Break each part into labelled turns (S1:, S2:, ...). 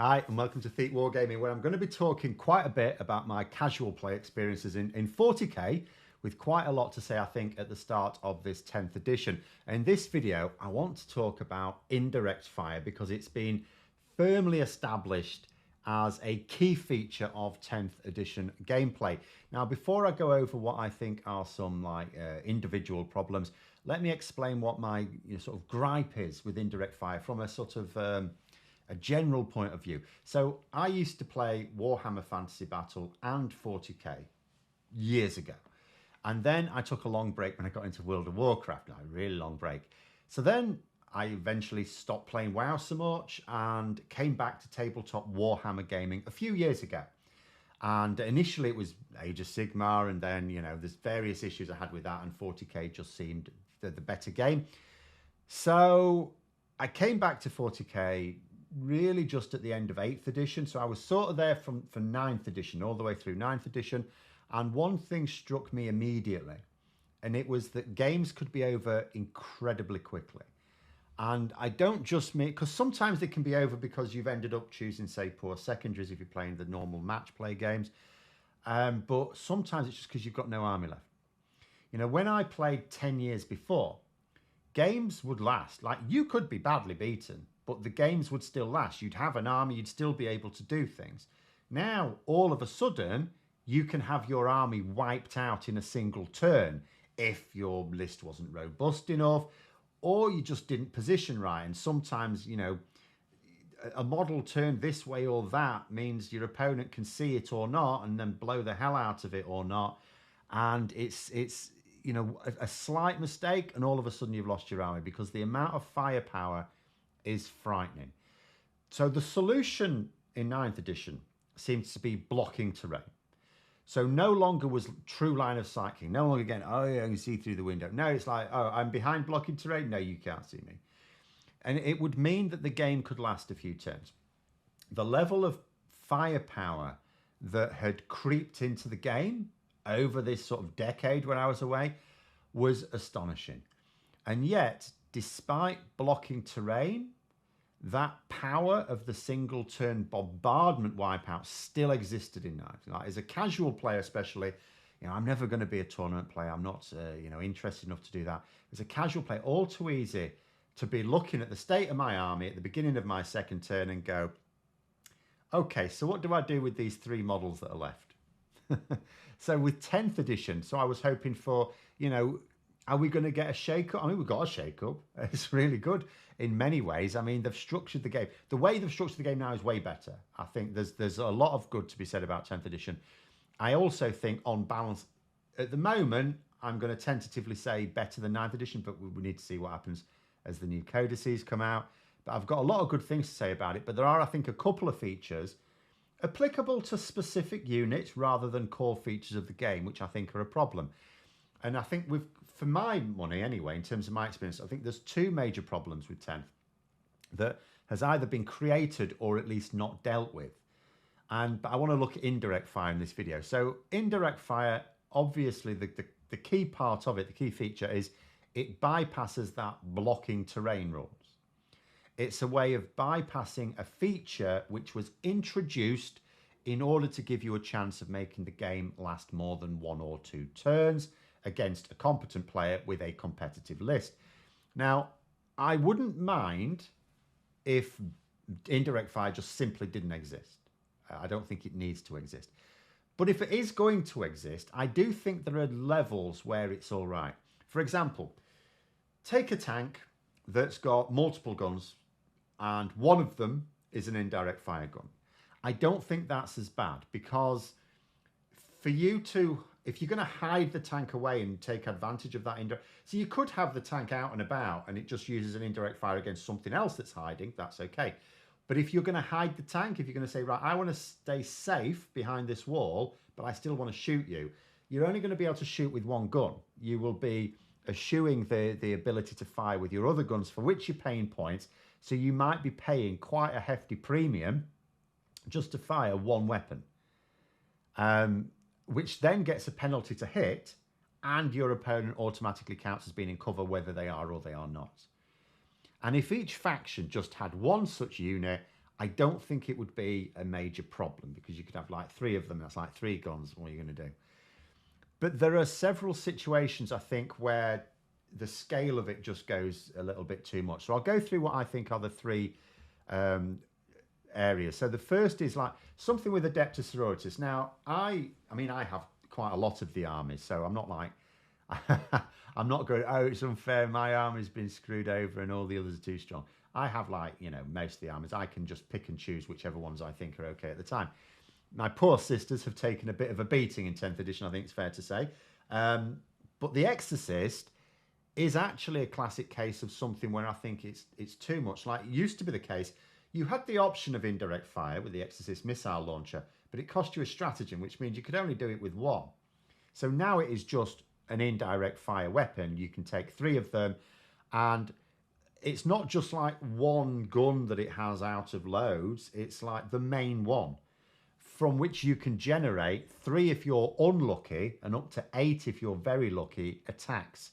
S1: Hi, and welcome to Thete Wargaming, where I'm going to be talking quite a bit about my casual play experiences in 40k, with quite a lot to say, I think, at the start of this 10th edition. In this video, I want to talk about indirect fire because it's been firmly established as a key feature of 10th edition gameplay. Now, before I go over what I think are some individual problems, let me explain what my sort of gripe is with indirect fire from a sort of a general point of view. So I used to play Warhammer Fantasy Battle and 40k years ago. And then I took a long break when I got into World of Warcraft, a really long break. So then I eventually stopped playing WoW so much and came back to tabletop Warhammer gaming a few years ago. And initially it was Age of Sigmar, and then, there's various issues I had with that, and 40k just seemed the better game. So I came back to 40k really just at the end of 8th edition. So I was sort of there for 9th edition, all the way through 9th edition. And one thing struck me immediately, and it was that games could be over incredibly quickly. And I don't just mean, because sometimes they can be over because you've ended up choosing, say, poor secondaries if you're playing the normal match play games. But sometimes it's just because you've got no army left. When I played 10 years before, games would last. Like, you could be badly beaten, but the games would still last. You'd have an army, you'd still be able to do things. Now, all of a sudden, you can have your army wiped out in a single turn if your list wasn't robust enough, or you just didn't position right. And sometimes, a model turned this way or that means your opponent can see it or not, and then blow the hell out of it or not. And it's a slight mistake, and all of a sudden you've lost your army, because the amount of firepower is frightening. So the solution in 9th edition seems to be blocking terrain. So no longer was true line of sight king. No longer again, oh yeah, I can see through the window. No, it's like, oh, I'm behind blocking terrain. No, you can't see me. And it would mean that the game could last a few turns. The level of firepower that had creeped into the game over this sort of decade when I was away was astonishing. And yet, despite blocking terrain, that power of the single turn bombardment wipeout still existed in Knives. Like, as a casual player especially, I'm never going to be a tournament player. I'm not interested enough to do that. As a casual player, all too easy to be looking at the state of my army at the beginning of my second turn and go, okay, so what do I do with these 3 models that are left? So with 10th edition, so I was hoping for, are we going to get a shake-up? I mean, we've got a shake-up. It's really good in many ways. I mean, they've structured the game. The way they've structured the game now is way better. I think there's a lot of good to be said about 10th edition. I also think, on balance, at the moment, I'm going to tentatively say better than 9th edition, but we need to see what happens as the new codices come out. But I've got a lot of good things to say about it. But there are, I think, a couple of features applicable to specific units rather than core features of the game, which I think are a problem. And I think for my money anyway, in terms of my experience, I think there's 2 major problems with 10th that has either been created or at least not dealt with. But I want to look at indirect fire in this video. So indirect fire, obviously the key part of it, the key feature is it bypasses that blocking terrain rules. It's a way of bypassing a feature which was introduced in order to give you a chance of making the game last more than 1 or 2 turns against a competent player with a competitive list. Now, I wouldn't mind if indirect fire just simply didn't exist. I don't think it needs to exist. But if it is going to exist, I do think there are levels where it's all right. For example, take a tank that's got multiple guns and one of them is an indirect fire gun. I don't think that's as bad, because for you to, if you're going to hide the tank away and take advantage of that so you could have the tank out and about and it just uses an indirect fire against something else that's hiding, that's okay. But if you're going to hide the tank, if you're going to say, right, I want to stay safe behind this wall, but I still want to shoot you, you're only going to be able to shoot with one gun. You will be eschewing the ability to fire with your other guns, for which you're paying points. So you might be paying quite a hefty premium just to fire one weapon, which then gets a penalty to hit, and your opponent automatically counts as being in cover whether they are or they are not. And if each faction just had one such unit, I don't think it would be a major problem because you could have like 3 of them. That's like 3 guns. What are you going to do? But there are several situations, I think, where the scale of it just goes a little bit too much. So I'll go through what I think are the 3 areas. So the first is like something with Adeptus Sororitas. Now, I mean, I have quite a lot of the armies, so I'm not like, I'm not going, oh, it's unfair, my army's been screwed over and all the others are too strong. I have like, you know, most of the armies. I can just pick and choose whichever ones I think are okay at the time. My poor sisters have taken a bit of a beating in 10th edition, I think it's fair to say. But the Exorcist is actually a classic case of something where I think it's too much. Like it used to be the case, you had the option of indirect fire with the Exorcist missile launcher, but it cost you a stratagem, which means you could only do it with 1. So now it is just an indirect fire weapon. You can take 3 of them, and it's not just like 1 gun that it has out of loads. It's like the main one from which you can generate 3 if you're unlucky and up to 8 if you're very lucky attacks.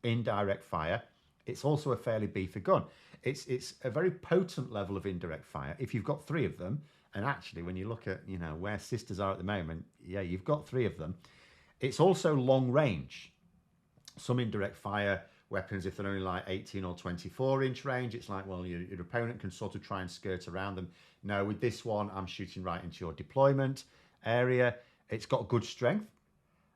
S1: Indirect fire. It's also a fairly beefy gun. It's a very potent level of indirect fire if you've got 3 of them. And actually, when you look at, you know, where sisters are at the moment, yeah, you've got 3 of them. It's also long range. Some indirect fire weapons, if they're only like 18 or 24 inch range, it's like, well, your opponent can sort of try and skirt around them. No, with this one, I'm shooting right into your deployment area. It's got good strength.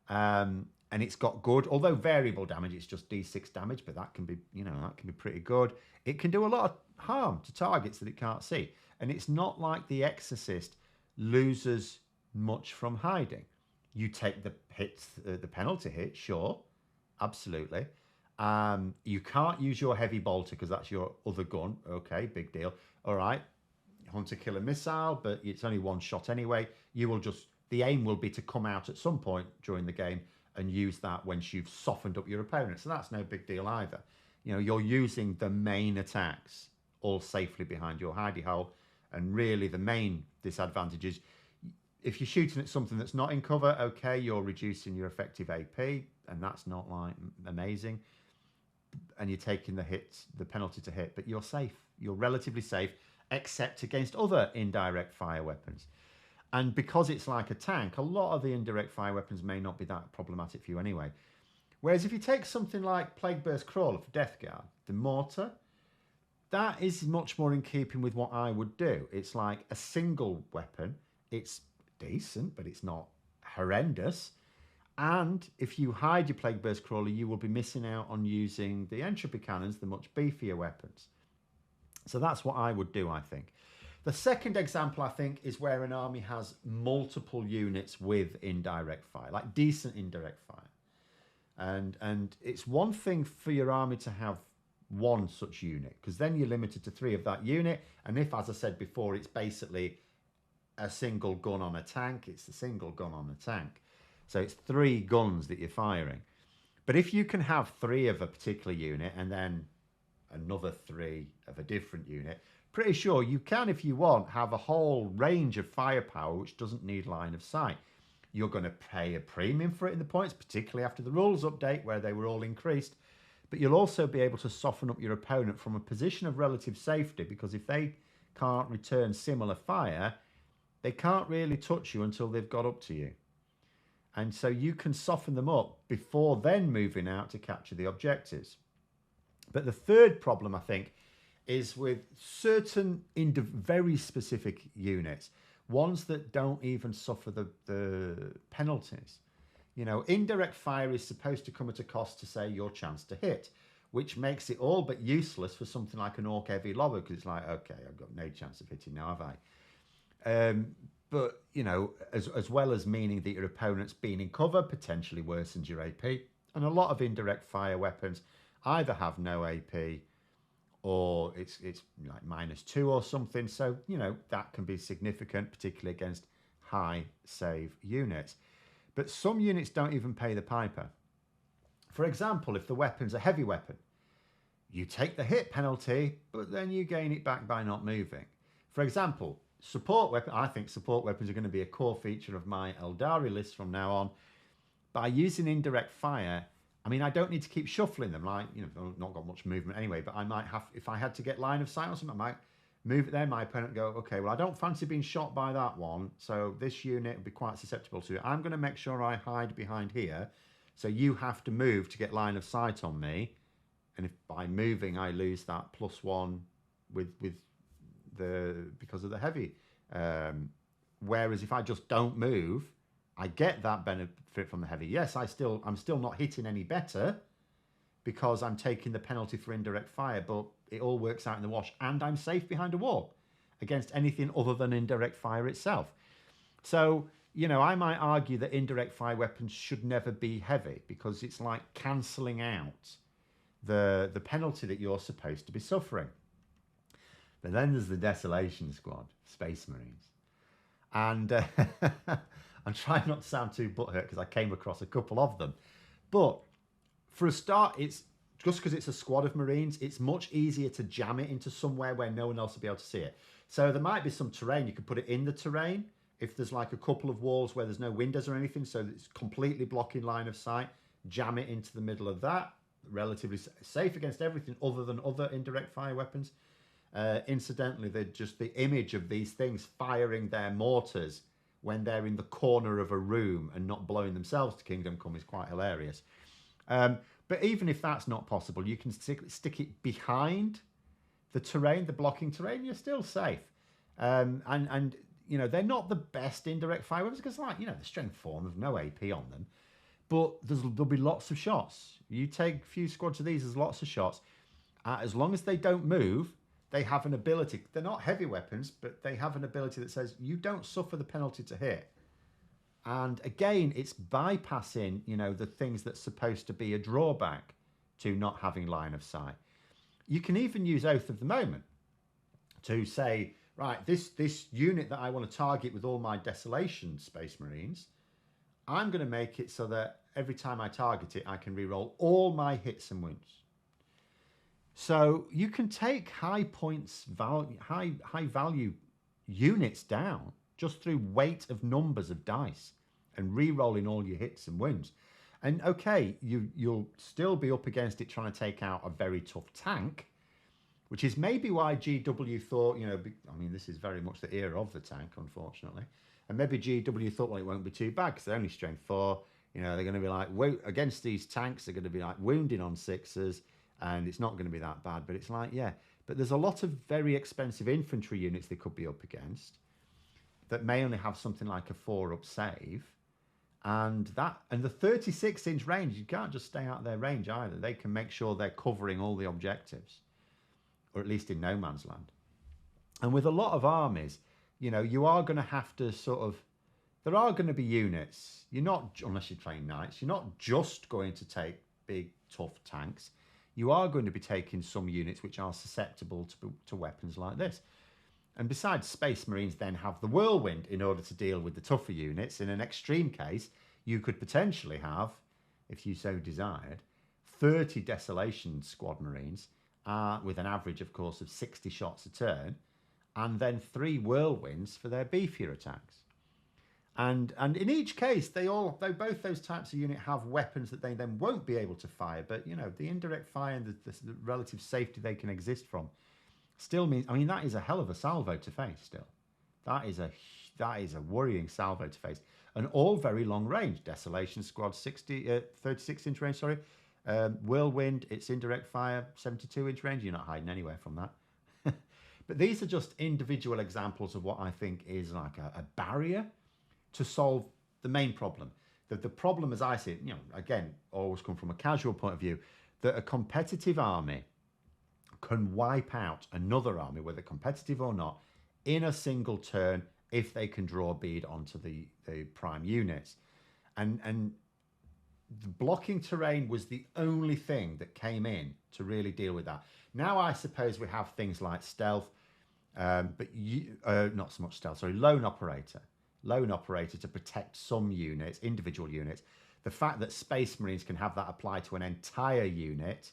S1: And it's got good, although variable damage, it's just D6 damage, but that can be, you know, that can be pretty good. It can do a lot of harm to targets that it can't see. And it's not like the Exorcist loses much from hiding. You take the hits, the penalty hit, sure, absolutely. You can't use your heavy bolter because that's your other gun. Okay, big deal. All right, hunter killer missile, but it's only 1 shot anyway. You will just, the aim will be to come out at some point during the game and use that once you've softened up your opponent. So that's no big deal either. You know, you're using the main attacks all safely behind your hidey hole. And really the main disadvantage is if you're shooting at something that's not in cover, okay, you're reducing your effective AP, and that's not like amazing. And you're taking the hits, the penalty to hit, but you're safe. You're relatively safe, except against other indirect fire weapons. And because it's like a tank, a lot of the indirect fire weapons may not be that problematic for you anyway. Whereas if you take something like Plague Burst Crawler for Death Guard, the mortar, that is much more in keeping with what I would do. It's like a single weapon. It's decent, but it's not horrendous. And if you hide your Plague Burst Crawler, you will be missing out on using the entropy cannons, the much beefier weapons. So that's what I would do, I think. The second example, I think, is where an army has multiple units with indirect fire, like decent indirect fire. And it's one thing for your army to have 1 such unit, because then you're limited to 3 of that unit. And if, as I said before, it's basically a single gun on a tank, it's a single gun on a tank. So it's 3 guns that you're firing. But if you can have 3 of a particular unit and then another 3 of a different unit, pretty sure you can, if you want, have a whole range of firepower which doesn't need line of sight. You're going to pay a premium for it in the points, particularly after the rules update where they were all increased. But you'll also be able to soften up your opponent from a position of relative safety, because if they can't return similar fire, they can't really touch you until they've got up to you. And so you can soften them up before then moving out to capture the objectives. But the third problem, I think, is with certain very specific units, ones that don't even suffer the penalties. You know, indirect fire is supposed to come at a cost to, say, your chance to hit, which makes it all but useless for something like an Orc Heavy Lobber, because it's like, okay, I've got no chance of hitting now, have I? But, you know, as well as meaning that your opponent's been in cover, potentially worsens your AP. And a lot of indirect fire weapons either have no AP or it's like -2 or something. So, you know, that can be significant, particularly against high save units. But some units don't even pay the piper. For example, if the weapon's a heavy weapon, you take the hit penalty, but then you gain it back by not moving. For example, support weapon, I think support weapons are going to be a core feature of my Eldari list from now on. By using indirect fire, I mean, I don't need to keep shuffling them. Like, you know, I've not got much movement anyway, but I might have, if I had to get line of sight or something, I might move it there. My opponent go, okay, well, I don't fancy being shot by that one, so this unit would be quite susceptible to it. I'm going to make sure I hide behind here, so you have to move to get line of sight on me. And if by moving I lose that +1 with because of the heavy. Whereas if I just don't move, I get that benefit from the heavy. Yes, I'm still not hitting any better because I'm taking the penalty for indirect fire, but it all works out in the wash, and I'm safe behind a wall against anything other than indirect fire itself. So, you know, I might argue that indirect fire weapons should never be heavy because it's like cancelling out the penalty that you're supposed to be suffering. But then there's the Desolation Squad, Space Marines. And I'm trying not to sound too butthurt because I came across a couple of them. But for a start, it's just because it's a squad of Marines, it's much easier to jam it into somewhere where no one else will be able to see it. So there might be some terrain. You could put it in the terrain if there's like a couple of walls where there's no windows or anything, so it's completely blocking line of sight. Jam it into the middle of that. Relatively safe against everything other than other indirect fire weapons. Incidentally, they're just the image of these things firing their mortars when they're in the corner of a room and not blowing themselves to Kingdom Come is quite hilarious. But even if that's not possible, you can stick it behind the terrain, the blocking terrain, you're still safe. And you know, they're not the best indirect fire weapons because, like, you know, the strength 4, there's no AP on them. But there'll be lots of shots. You take a few squads of these, there's lots of shots. As long as they don't move, they have an ability. They're not heavy weapons, but they have an ability that says you don't suffer the penalty to hit. And again, it's bypassing, you know, the things that's supposed to be a drawback to not having line of sight. You can even use Oath of the Moment to say, right, this unit that I want to target with all my Desolation Space Marines, I'm going to make it so that every time I target it, I can reroll all my hits and wounds. So you can take high value units down just through weight of numbers of dice and re-rolling all your hits and wounds. And okay, you'll still be up against it trying to take out a very tough tank, which is maybe why GW thought, you know, I mean, this is very much the era of the tank, unfortunately. And maybe GW thought, well, it won't be too bad because they're only strength 4. You know, they're going to be like, against these tanks, they're going to be like wounding on 6s, and it's not going to be that bad. But it's like, yeah, but there's a lot of very expensive infantry units they could be up against that may only have something like a 4-up save. And the 36-inch range, you can't just stay out of their range either. They can make sure they're covering all the objectives, or at least in no man's land. And with a lot of armies, you know, you are going to have to sort of, there are going to be units. You're not, unless you're playing knights, you're not just going to take big, tough tanks. You are going to be taking some units which are susceptible to weapons like this. And besides, Space Marines then have the Whirlwind in order to deal with the tougher units. In an extreme case, you could potentially have, if you so desired, 30 Desolation Squad Marines with an average, of course, of 60 shots a turn, and then 3 Whirlwinds for their beefier attacks. And in each case, both those types of unit have weapons that they then won't be able to fire. But, you know, the indirect fire and the relative safety they can exist from still means, I mean, that is a hell of a salvo to face still. That is a worrying salvo to face. And all very long range. Desolation Squad, 36-inch range, sorry. Whirlwind, it's indirect fire, 72-inch range. You're not hiding anywhere from that. But these are just individual examples of what I think is like a barrier to solve the main problem. The problem, as I see it, you know, again, always come from a casual point of view, that a competitive army can wipe out another army, whether competitive or not, in a single turn if they can draw a bead onto the prime units. And the blocking terrain was the only thing that came in to really deal with that. Now I suppose we have things like stealth, but not so much stealth, sorry, lone operator to protect some units, individual units. The fact that Space Marines can have that apply to an entire unit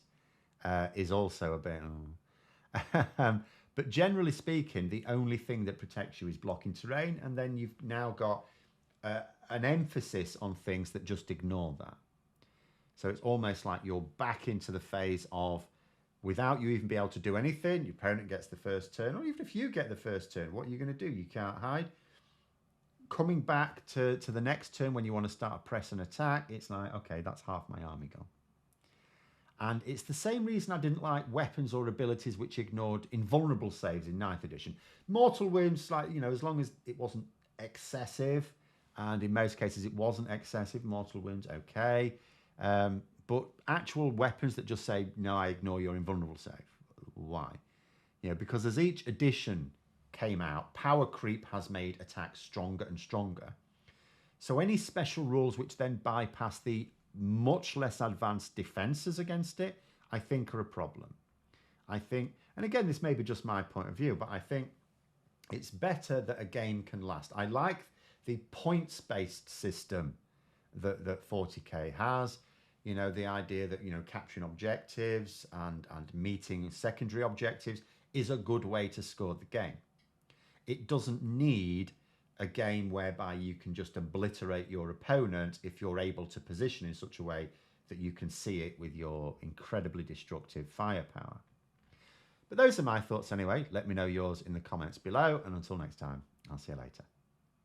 S1: is also a bit... but generally speaking, the only thing that protects you is blocking terrain, and then you've now got an emphasis on things that just ignore that. So it's almost like you're back into the phase of without you even be able to do anything. Your opponent gets the first turn, or even if you get the first turn, what are you going to do? You can't hide. Coming back to the next turn when you want to start a press and attack, it's like, okay, that's half my army gone. And it's the same reason I didn't like weapons or abilities which ignored invulnerable saves in 9th edition. Mortal wounds, like, you know, as long as it wasn't excessive, and in most cases it wasn't excessive, mortal wounds, okay. But actual weapons that just say, no, I ignore your invulnerable save. Why? You know, because as each edition came out, power creep has made attacks stronger and stronger. So any special rules which then bypass the much less advanced defenses against it, I think are a problem. I think, and again, this may be just my point of view, but I think it's better that a game can last. I like the points-based system that 40k has. You know, the idea that, you know, capturing objectives and meeting secondary objectives is a good way to score the game. It doesn't need a game whereby you can just obliterate your opponent if you're able to position in such a way that you can see it with your incredibly destructive firepower. But those are my thoughts anyway. Let me know yours in the comments below, and until next time, I'll see you later.